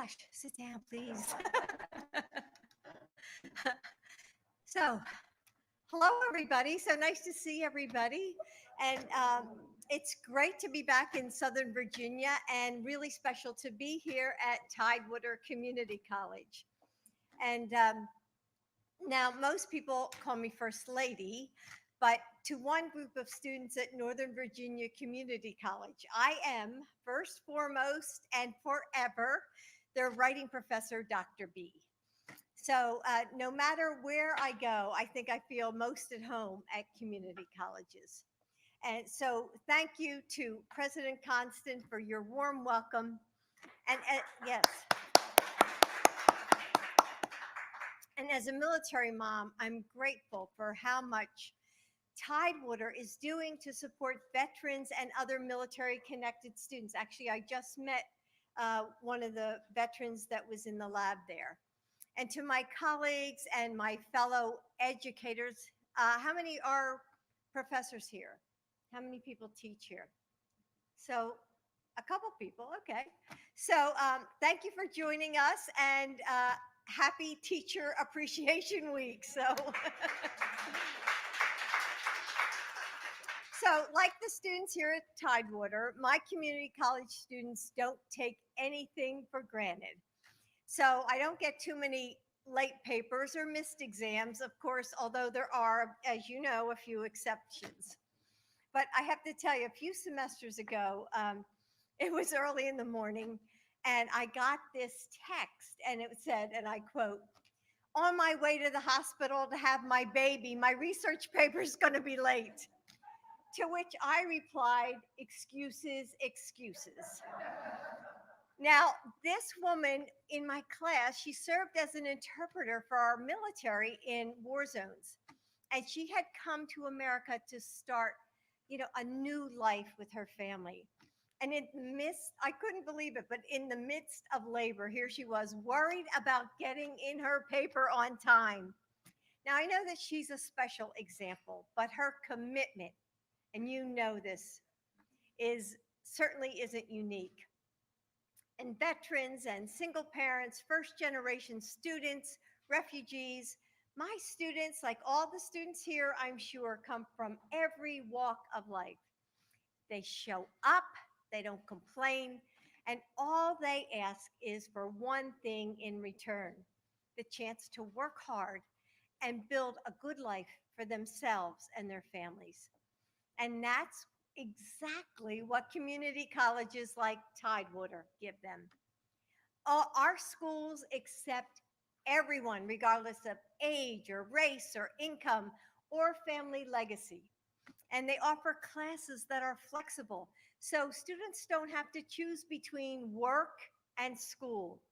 gosh, sit down, please. So, hello, everybody. So nice to see everybody. And it's great to be back in Southern Virginia and really special to be here at Tidewater Community College. And now, most people call me First Lady, but to one group of students at Northern Virginia Community College, I am first, foremost, and forever their writing professor, Dr. B. So no matter where I go, I think I feel most at home at community colleges. And so thank you to President Constant for your warm welcome. And yes. And as a military mom, I'm grateful for how much Tidewater is doing to support veterans and other military connected students. Actually, I just met one of the veterans that was in the lab there. And to my colleagues and my fellow educators, how many are professors here? How many people teach here? So a couple people, okay. So thank you for joining us, and happy Teacher Appreciation Week. So, so like the students here at Tidewater, my community college students don't take anything for granted. So I don't get too many late papers or missed exams, of course, although there are, as you know, a few exceptions. But I have to tell you, a few semesters ago, it was early in the morning, and I got this text, and it said, and I quote, "On my way to the hospital to have my baby, my research paper is going to be late." To which I replied, "Excuses, excuses." Now, this woman in my class, she served as an interpreter for our military in war zones. And she had come to America to start, a new life with her family. And I couldn't believe it, but in the midst of labor, here she was worried about getting in her paper on time. Now, I know that she's a special example, but her commitment, and you know this, certainly isn't unique. And veterans and single parents, first generation students, refugees, my students, like all the students here, I'm sure, come from every walk of life. They show up, they don't complain, and all they ask is for one thing in return: the chance to work hard and build a good life for themselves and their families. And that's exactly what community colleges like Tidewater give them. Our schools accept everyone, regardless of age or race or income or family legacy. And they offer classes that are flexible, so students don't have to choose between work and school.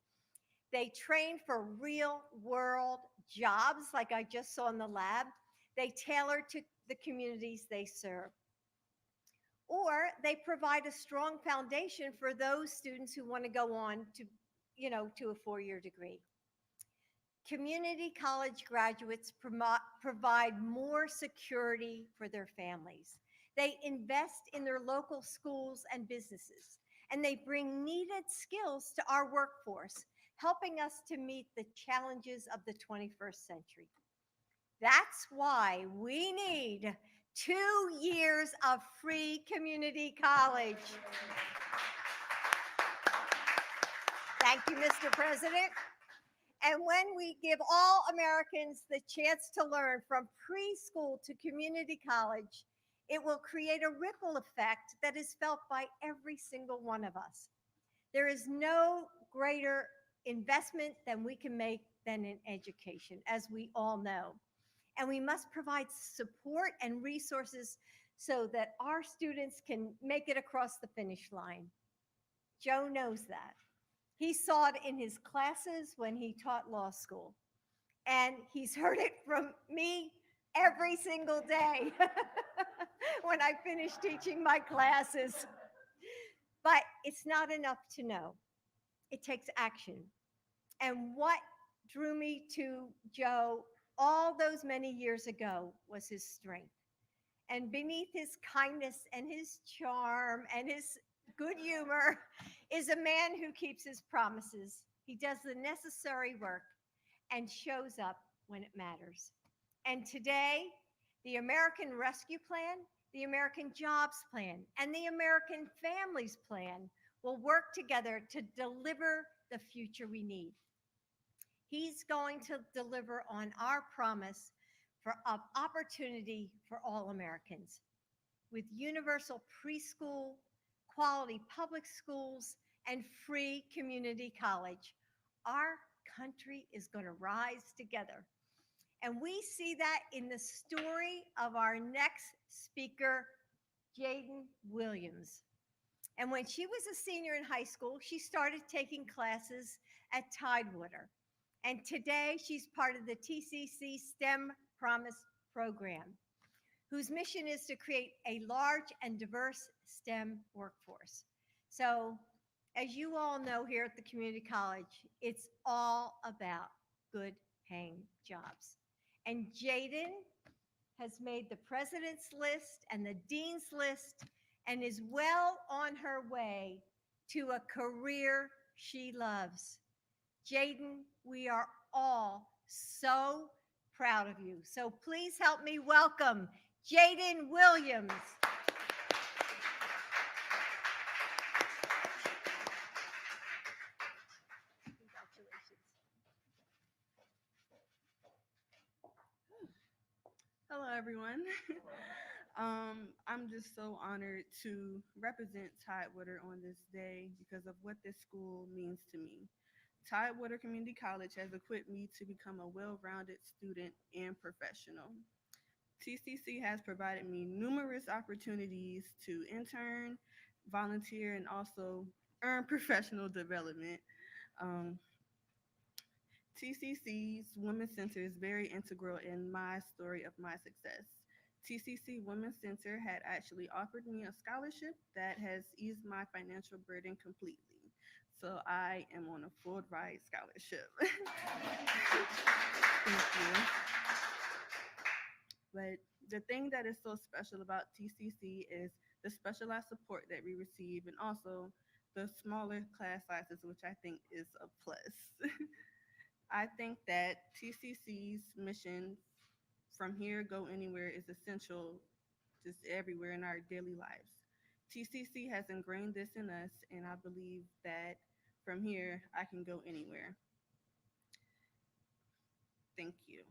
They train for real world jobs, like I just saw in the lab. They tailor to the communities they serve. Or they provide a strong foundation for those students who want to go on to a four-year degree. Community college graduates provide more security for their families. They invest in their local schools and businesses, and they bring needed skills to our workforce, helping us to meet the challenges of the 21st century. That's why we need 2 years of free community college. Thank you, Mr. President. And when we give all Americans the chance to learn from preschool to community college, it will create a ripple effect that is felt by every single one of us. There is no greater investment than we can make than in education, as we all know. And we must provide support and resources so that our students can make it across the finish line. Joe knows that. He saw it in his classes when he taught law school. And he's heard it from me every single day when I finish teaching my classes. But it's not enough to know. It takes action. And what drew me to Joe all those many years ago was his strength. And beneath his kindness and his charm and his good humor is a man who keeps his promises He does the necessary work and shows up when it matters. And today, the American Rescue Plan, the American Jobs Plan, and the American Families Plan will work together to deliver the future we need. He's going to deliver on our promise of opportunity for all Americans with universal preschool, quality public schools, and free community college. Our country is going to rise together. And we see that in the story of our next speaker, Jayden Williams. And when she was a senior in high school, she started taking classes at Tidewater. And today she's part of the TCC STEM Promise program, whose mission is to create a large and diverse STEM workforce. So, as you all know here at the community college, it's all about good paying jobs. And Jayden has made the president's list and the dean's list and is well on her way to a career she loves. Jayden, we are all so proud of you. So please help me welcome Jayden Williams. Congratulations. Hello, everyone. I'm just so honored to represent Tidewater on this day because of what this school means to me. Tidewater Community College has equipped me to become a well-rounded student and professional. TCC has provided me numerous opportunities to intern, volunteer, and also earn professional development. Um, TCC's Women's Center is very integral in my story of my success. TCC Women's Center had actually offered me a scholarship that has eased my financial burden completely. So I am on a full ride scholarship. Thank you. But the thing that is so special about TCC is the specialized support that we receive and also the smaller class sizes, which I think is a plus. I think that TCC's mission from here, go anywhere is essential just everywhere in our daily lives. TCC has ingrained this in us, and I believe that from here, I can go anywhere. Thank you.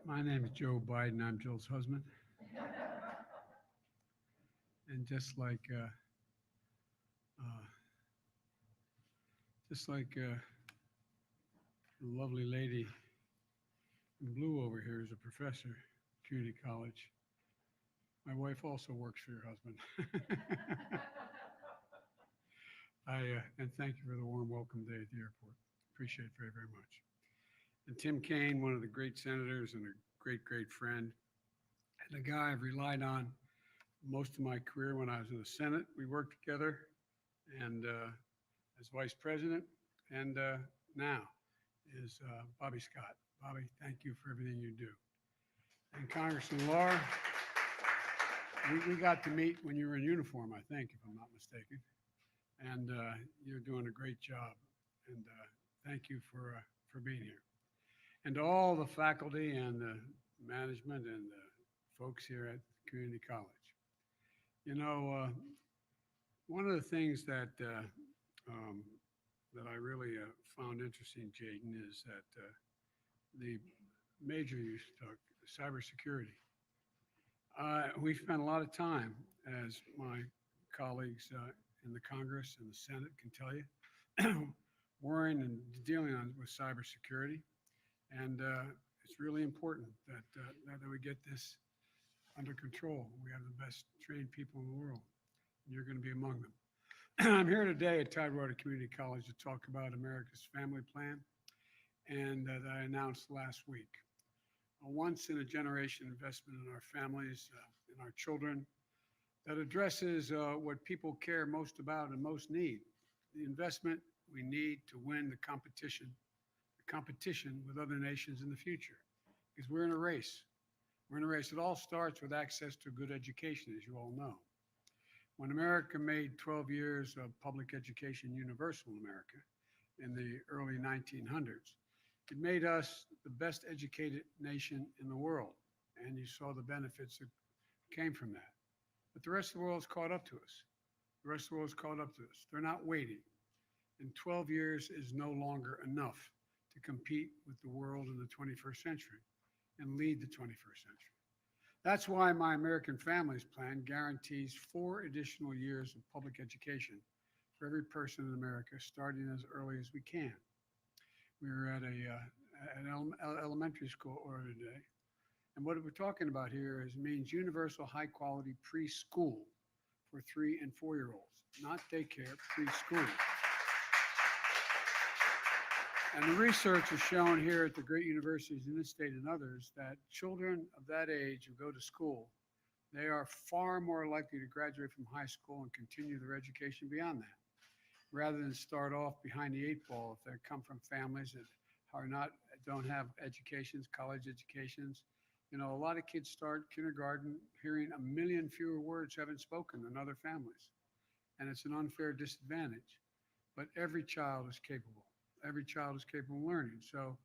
My name is Joe Biden. I'm Jill's husband. And just like the lovely lady in blue over here is a professor at community college, my wife also works for your husband. And thank you for the warm welcome day at the airport. Appreciate it very, very much. And Tim Kaine, one of the great senators and a great, great friend, and a guy I've relied on most of my career when I was in the Senate. We worked together and as vice president, and now is Bobby Scott. Bobby, thank you for everything you do. And Congressman Laura, we got to meet when you were in uniform, I think, if I'm not mistaken. And you're doing a great job. And thank you for being here. And to all the faculty and the management and the folks here at community college. You know, one of the things that that I really found interesting, Jayden, is that the major you took, cybersecurity. We spent a lot of time, as my colleagues in the Congress and the Senate can tell you, worrying and dealing with cybersecurity. And it's really important that we get this under control. We have the best trained people in the world, and you're going to be among them. I'm here today at Tidewater Community College to talk about America's Family Plan, and that I announced last week. A once-in-a-generation investment in our families, in our children, that addresses what people care most about and most need. The investment we need to win the competition with other nations in the future, because we're in a race. We're in a race. It all starts with access to good education, as you all know. When America made 12 years of public education universal in America in the early 1900s, it made us the best educated nation in the world. And you saw the benefits that came from that. But the rest of the world's caught up to us. The rest of the world's caught up to us. They're not waiting. And 12 years is no longer enough to compete with the world in the 21st century and lead the 21st century. That's why my American Families Plan guarantees 4 additional years of public education for every person in America, starting as early as we can. We were at an elementary school earlier today, and what we're talking about here means universal high-quality preschool for 3 and 4-year-olds, not daycare, preschool. And the research has shown here at the great universities in this state and others that children of that age who go to school, they are far more likely to graduate from high school and continue their education beyond that, rather than start off behind the 8 ball if they come from families that don't have educations, college educations. You know, a lot of kids start kindergarten hearing 1 million fewer words haven't spoken than other families. And it's an unfair disadvantage. But every child is capable. Every child is capable of learning. So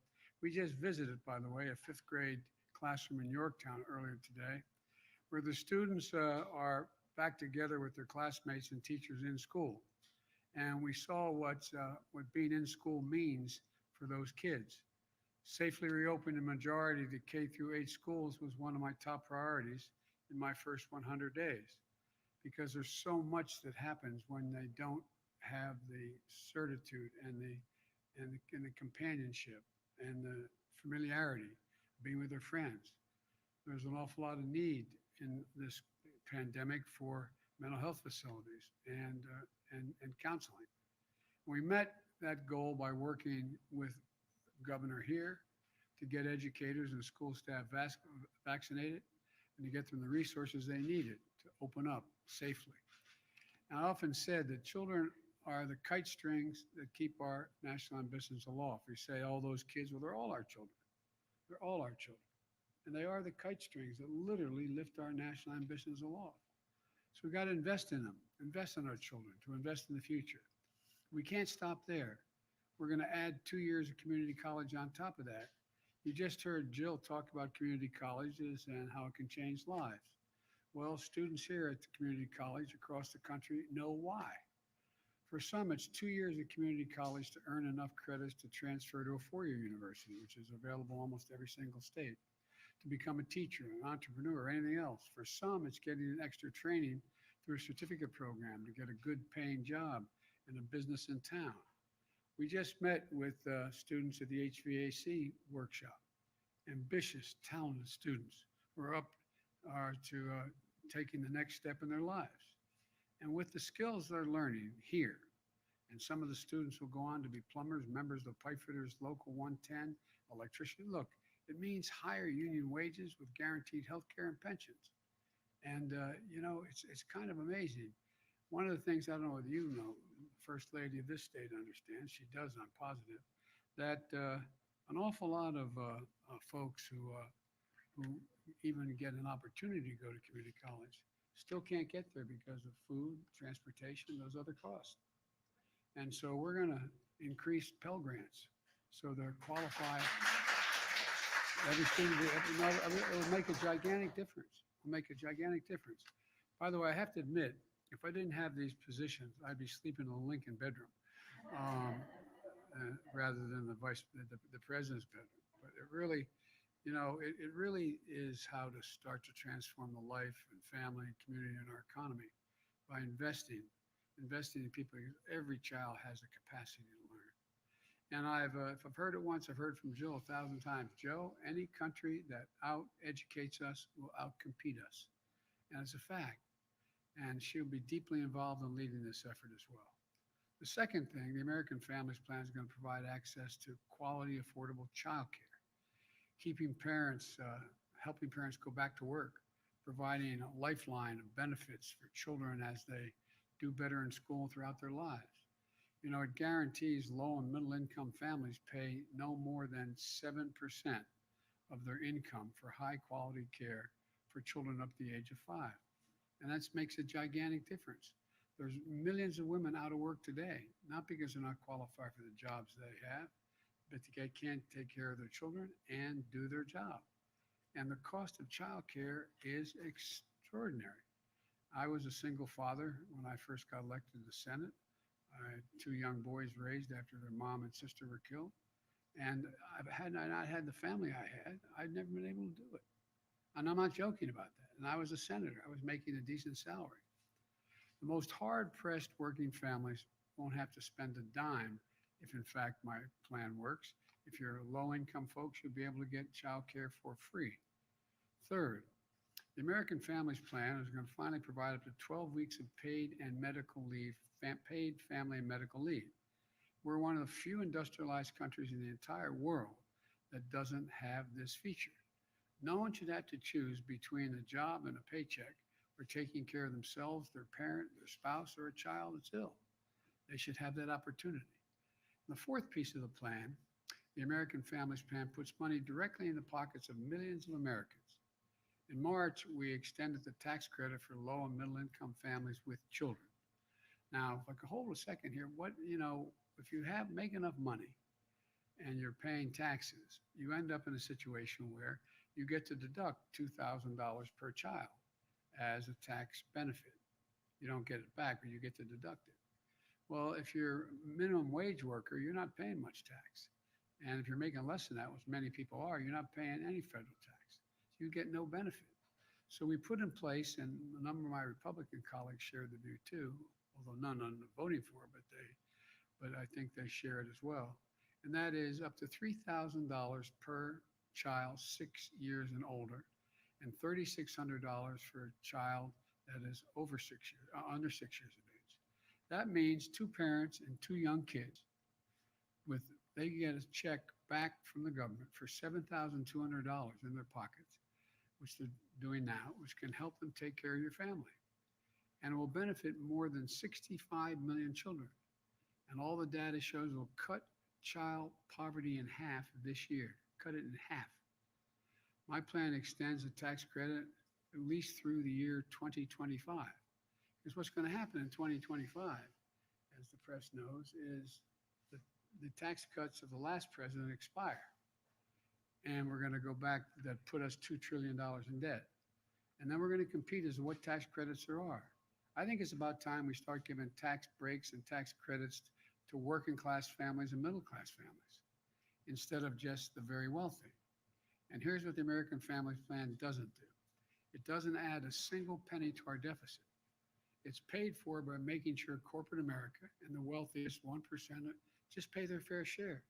we just visited, by the way, a 5th grade classroom in Yorktown earlier today, where the students are back together with their classmates and teachers in school. And we saw what being in school means for those kids. Safely reopening the majority of the K through 8 schools was one of my top priorities in my first 100 days, because there's so much that happens when they don't have the certitude and the companionship and the familiarity of being with their friends. There's an awful lot of need in this pandemic for mental health facilities and counseling. We met that goal by working with the governor here to get educators and school staff vaccinated and to get them the resources they needed to open up safely. And I often said that children are the kite strings that keep our national ambitions aloft. We say all those kids, well, they're all our children. They're all our children. And they are the kite strings that literally lift our national ambitions aloft. So we got to invest in them, invest in our children, to invest in the future. We can't stop there. We're going to add 2 years of community college on top of that. You just heard Jill talk about community colleges and how it can change lives. Well, students here at the community college across the country know why. For some, it's 2 years of community college to earn enough credits to transfer to a 4-year university, which is available almost every single state, to become a teacher, an entrepreneur, or anything else. For some, it's getting an extra training through a certificate program to get a good paying job in a business in town. We just met with students at the HVAC workshop, ambitious, talented students who are taking the next step in their lives. And with the skills they're learning here, and some of the students will go on to be plumbers, members of Pipe Fitters Local 110, electrician. Look, it means higher union wages with guaranteed health care and pensions. And, you know, it's kind of amazing. One of the things, I don't know whether you know, First Lady of this state understands, she does, I'm positive, that an awful lot of folks who even get an opportunity to go to community college still can't get there because of food, transportation, those other costs. And so we're going to increase Pell Grants so they're qualified. Every student, it will make a gigantic difference. It'll make a gigantic difference. By the way, I have to admit, if I didn't have these positions, I'd be sleeping in a Lincoln bedroom rather than the president's bedroom. But it really, you know, it really is how to start to transform the life and family and community and our economy by investing in people. Every child has the capacity to learn. And if I've heard it once, I've heard from Jill 1,000 times. Joe, any country that out-educates us will out-compete us. And it's a fact. And she'll be deeply involved in leading this effort as well. The second thing, the American Families Plan is going to provide access to quality, affordable childcare, helping parents go back to work, providing a lifeline of benefits for children as they do better in school throughout their lives. You know, it guarantees low and middle income families pay no more than 7% of their income for high quality care for children up to the age of 5. And that makes a gigantic difference. There's millions of women out of work today, not because they're not qualified for the jobs they have, but they can't take care of their children and do their job. And the cost of childcare is extraordinary. I was a single father when I first got elected to the Senate. I had 2 young boys raised after their mom and sister were killed. And had I not had the family I had, I'd never been able to do it. And I'm not joking about that. And I was a senator. I was making a decent salary. The most hard-pressed working families won't have to spend a dime if, in fact, my plan works. If you're low-income folks, you'll be able to get child care for free. Third, the American Families Plan is going to finally provide up to 12 weeks of paid and medical leave, paid family and medical leave. We're one of the few industrialized countries in the entire world that doesn't have this feature. No one should have to choose between a job and a paycheck or taking care of themselves, their parent, their spouse, or a child that's ill. They should have that opportunity. The fourth piece of the plan, the American Families Plan, puts money directly in the pockets of millions of Americans. In March, we extended the tax credit for low and middle income families with children. Now, if I could hold a second here, if you make enough money and you're paying taxes, you end up in a situation where you get to deduct $2,000 per child as a tax benefit. You don't get it back, but you get to deduct it. Well, if you're a minimum wage worker, you're not paying much tax. And if you're making less than that, which many people are, you're not paying any federal tax. So you get no benefit. So we put in place, and a number of my Republican colleagues share the view too, although none are voting for it, but I think they share it as well. And that is up to $3,000 per child 6 years and older, and $3,600 for a child that is under 6 years of age. That means 2 parents and 2 young kids they get a check back from the government for $7,200 in their pockets, which they're doing now, which can help them take care of your family. And it will benefit more than 65 million children. And all the data shows will cut child poverty in half this year, cut it in half. My plan extends the tax credit at least through the year 2025. Because what's going to happen in 2025, as the press knows, is the tax cuts of the last president expire. And we're going to go back, that put us $2 trillion in debt. And then we're going to compete as to what tax credits there are. I think it's about time we start giving tax breaks and tax credits to working class families and middle class families instead of just the very wealthy. And here's what the American Families Plan doesn't do. It doesn't add a single penny to our deficit. It's paid for by making sure corporate America and the wealthiest 1% just pay their fair share.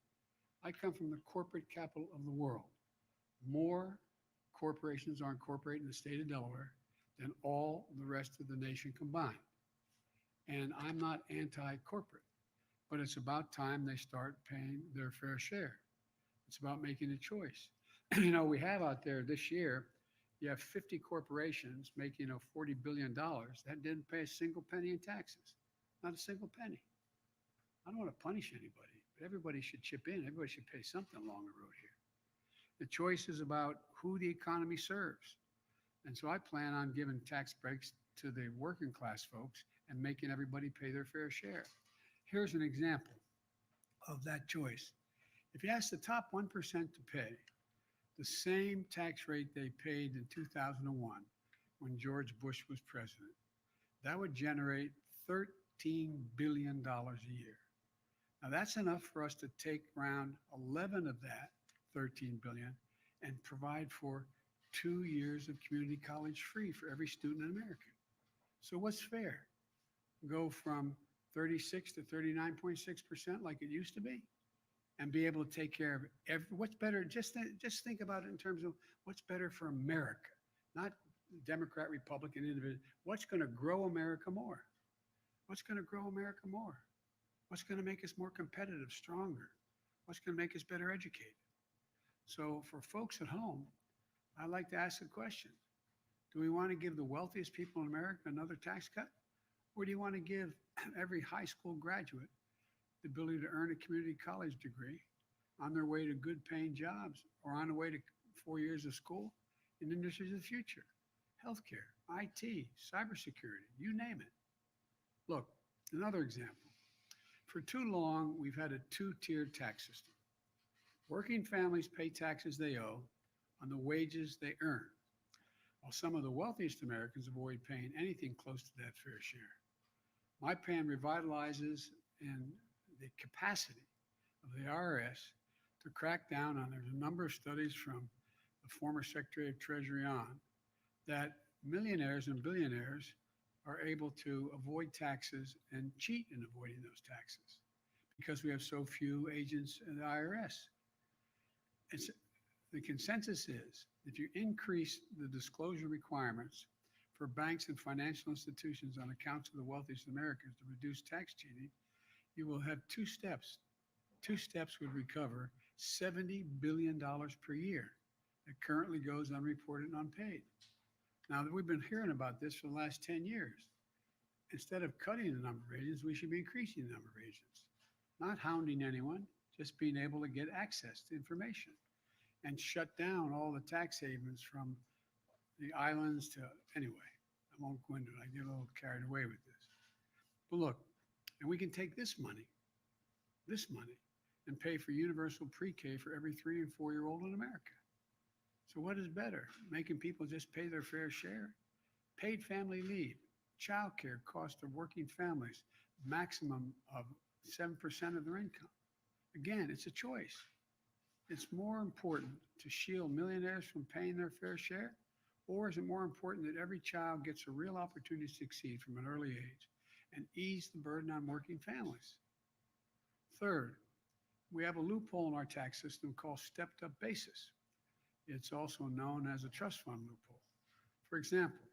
I come from the corporate capital of the world. More corporations are incorporated in the state of Delaware than all the rest of the nation combined. And I'm not anti-corporate, but it's about time they start paying their fair share. It's about making a choice. We have out there this year, you have 50 corporations making $40 billion that didn't pay a single penny in taxes, not a single penny. I don't want to punish anybody, but everybody should chip in. Everybody should pay something along the road here. The choice is about who the economy serves. And so I plan on giving tax breaks to the working class folks and making everybody pay their fair share. Here's an example of that choice. If you ask the top 1% to pay the same tax rate they paid in 2001 when George Bush was president, that would generate $13 billion a year. Now that's enough for us to take around 11 of that 13 billion and provide for 2 years of community college free for every student in America. So what's fair? Go from 36 to 39.6% like it used to be, and be able to take care of what's better. Just think about it in terms of what's better for America, not Democrat, Republican, individual. What's going to grow America more? What's going to grow America more? What's going to make us more competitive, stronger? What's going to make us better educated? So for folks at home, I'd like to ask a question. Do we want to give the wealthiest people in America another tax cut? Or do you want to give every high school graduate the ability to earn a community college degree on their way to good paying jobs or on the way to 4 years of school in industries of the future, healthcare, IT, cybersecurity, you name it. Look, another example. For too long, we've had a two-tiered tax system. Working families pay taxes they owe on the wages they earn, while some of the wealthiest Americans avoid paying anything close to that fair share. My plan revitalizes and the capacity of the IRS to crack down on. There's a number of studies from the former Secretary of Treasury on that millionaires and billionaires are able to avoid taxes and cheat in avoiding those taxes because we have so few agents in the IRS. The consensus is if you increase the disclosure requirements for banks and financial institutions on accounts of the wealthiest Americans to reduce tax cheating, you will have two steps. Two steps would recover $70 billion per year that currently goes unreported and unpaid. Now, we've been hearing about this for the last 10 years. Instead of cutting the number of agents, we should be increasing the number of agents, not hounding anyone, just being able to get access to information and shut down all the tax havens from the islands to, anyway, I won't go into it. I get a little carried away with this. But look, and we can take this money, and pay for universal pre-K for every 3 and 4-year-old in America. So what is better? Making people just pay their fair share? Paid family leave, child care cost of working families, maximum of 7% of their income. Again, it's a choice. It's more important to shield millionaires from paying their fair share, or is it more important that every child gets a real opportunity to succeed from an early age and ease the burden on working families? Third, we have a loophole in our tax system called stepped up basis. It's also known as a trust fund loophole. For example,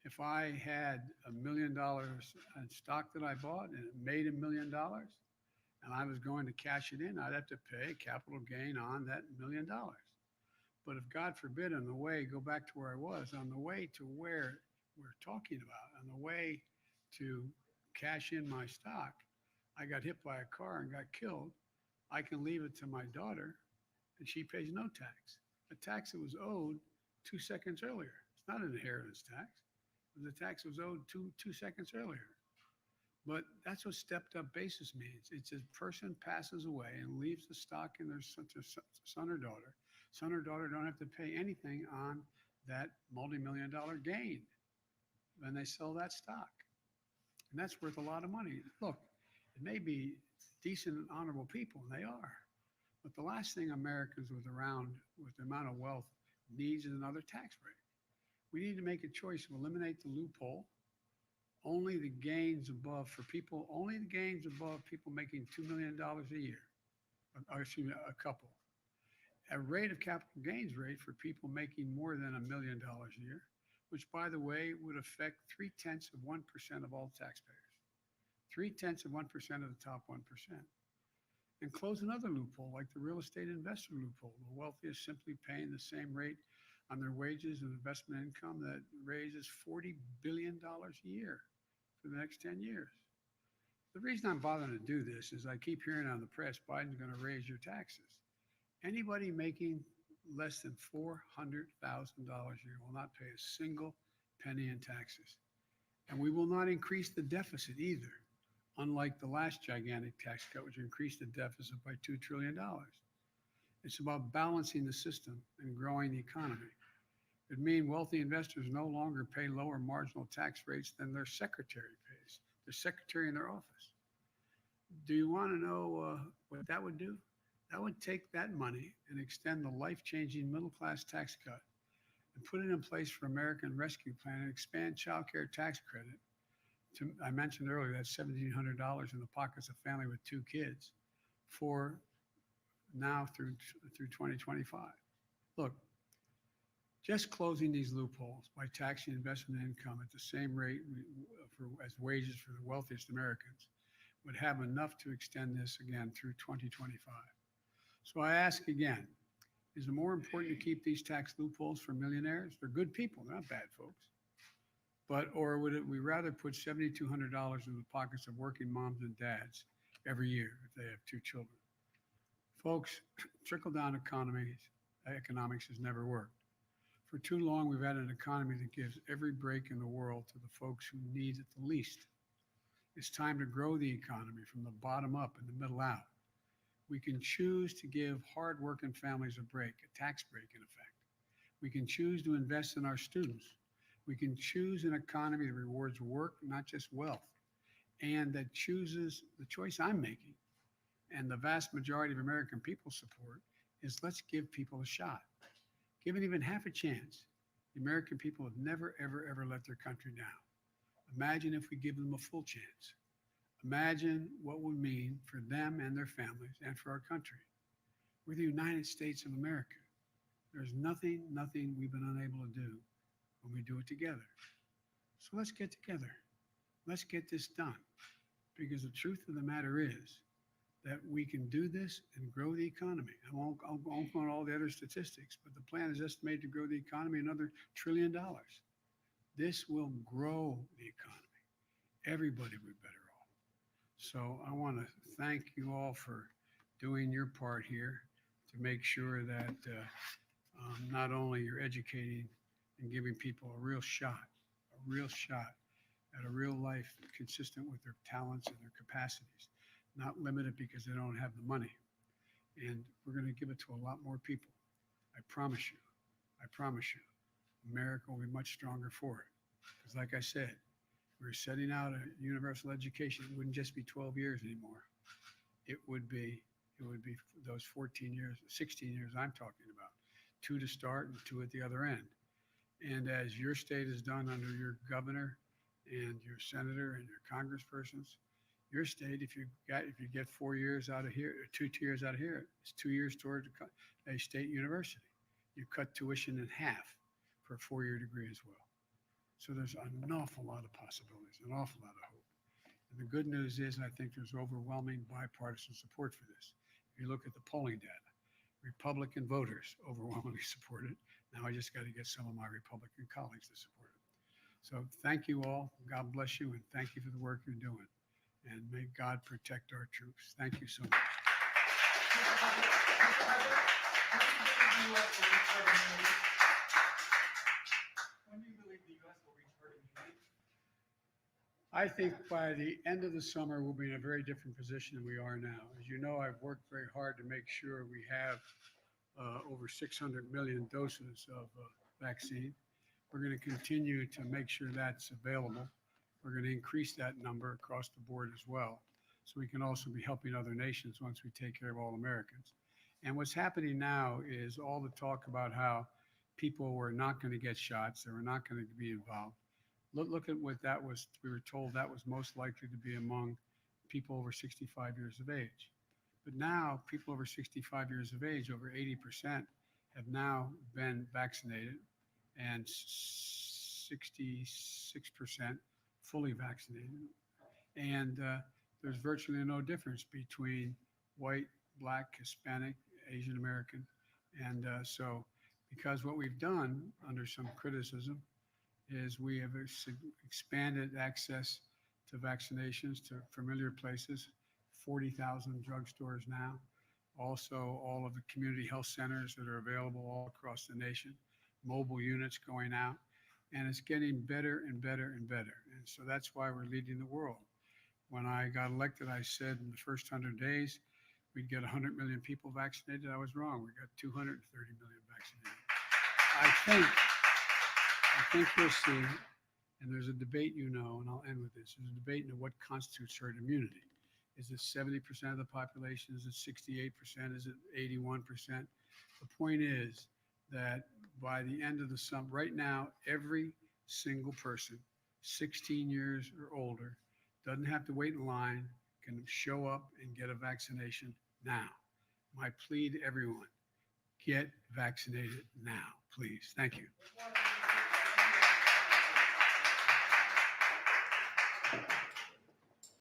if I had $1 million in stock that I bought and it made $1 million and I was going to cash it in, I'd have to pay capital gain on that $1 million. But if God forbid, on the way, go back to where I was, on the way to where we're talking about, on the way to cash in my stock, I got hit by a car and got killed. I can leave it to my daughter and she pays no tax. A tax that was owed 2 seconds earlier. It's not an inheritance tax. It was a tax that was owed two seconds earlier. But that's what stepped up basis means. It's a person passes away and leaves the stock in their son or daughter. Son or daughter don't have to pay anything on that multi-million-dollar gain when they sell that stock. And that's worth a lot of money. Look, it may be decent and honorable people, and they are. But the last thing Americans with the amount of wealth needs is another tax break. We need to make a choice to eliminate the loophole. Only the gains above people making $2 million a year, or excuse me, a couple. A rate of capital gains rate for people making more than $1 million a year, which, by the way, would affect 0.3% of all taxpayers. 0.3% of the top 1%. And close another loophole like the real estate investor loophole. The wealthiest simply paying the same rate on their wages and investment income that raises $40 billion a year for the next 10 years. The reason I'm bothering to do this is I keep hearing on the press, Biden's going to raise your taxes. Anybody making less than $400,000 a year will not pay a single penny in taxes. And we will not increase the deficit either, unlike the last gigantic tax cut, which increased the deficit by $2 trillion. It's about balancing the system and growing the economy. It means wealthy investors no longer pay lower marginal tax rates than their secretary pays, their secretary in their office. Do you want to know what that would do? That would take that money and extend the life-changing middle-class tax cut and put it in place for American Rescue Plan and expand child care tax credit. I mentioned earlier that $1,700 in the pockets of family with 2 kids for now through 2025. Look, just closing these loopholes by taxing investment income at the same rate as wages for the wealthiest Americans would have enough to extend this again through 2025. So I ask again, is it more important to keep these tax loopholes for millionaires? They're good people, they're not bad folks. Or would we rather put $7,200 in the pockets of working moms and dads every year if they have 2 children. Folks, trickle-down economics has never worked. For too long, we've had an economy that gives every break in the world to the folks who need it the least. It's time to grow the economy from the bottom up and the middle out. We can choose to give hard-working families a break, a tax break in effect. We can choose to invest in our students. We can choose an economy that rewards work, not just wealth, and that chooses the choice I'm making, and the vast majority of American people support, is let's give people a shot. Given even half a chance, the American people have never, ever, ever let their country down. Imagine if we give them a full chance. Imagine what it would mean for them and their families and for our country. We're the United States of America. There's nothing we've been unable to do when we do it together. So let's get together. Let's get this done. Because the truth of the matter is that we can do this and grow the economy. I won't go on all the other statistics, but the plan is estimated to grow the economy another $1 trillion. This will grow the economy. Everybody will be better off. So I want to thank you all for doing your part here to make sure that not only you're educating and giving people a real shot at a real life consistent with their talents and their capacities, not limited because they don't have the money. And we're going to give it to a lot more people. I promise you, America will be much stronger for it. Because like I said, we're setting out a universal education. It wouldn't just be 12 years anymore. It would be those 14 years, 16 years I'm talking about, 2 to start and 2 at the other end. And as your state has done under your governor and your senator and your congresspersons, your state, if you get 4 years out of here, 2 years out of here, it's 2 years toward a state university. You cut tuition in half for a 4-year degree as well. So there's an awful lot of possibilities, an awful lot of hope. And the good news is, I think there's overwhelming bipartisan support for this. If you look at the polling data, Republican voters overwhelmingly support it. Now I just got to get some of my Republican colleagues to support it. So thank you all. God bless you, and thank you for the work you're doing. And may God protect our troops. Thank you so much. When do you believe the U.S. will reach herd immunity? I think by the end of the summer, we'll be in a very different position than we are now. As you know, I've worked very hard to make sure we have over 600 million doses of vaccine. We're going to continue to make sure that's available. We're going to increase that number across the board as well, so we can also be helping other nations once we take care of all Americans. And what's happening now is all the talk about how people were not going to get shots, they were not going to be involved. Look at what that was. We were told that was most likely to be among people over 65 years of age. But now people over 65 years of age, over 80%, have now been vaccinated, and 66% fully vaccinated. And there's virtually no difference between white, black, Hispanic, Asian American. And so because what we've done under some criticism is we have expanded access to vaccinations to familiar places, 40,000 drugstores now. Also, all of the community health centers that are available all across the nation, mobile units going out, and it's getting better and better and better. And so that's why we're leading the world. When I got elected, I said in the first 100 days, we'd get 100 million people vaccinated. I was wrong. We got 230 million vaccinated. I think you'll see, and there's a debate, you know, and I'll end with this. There's a debate into what constitutes herd immunity. Is it 70% of the population? Is it 68%? Is it 81%? The point is that by the end of the summer, right now, every single person 16 years or older doesn't have to wait in line, can show up and get a vaccination now. My plea to everyone, get vaccinated now, please. Thank you.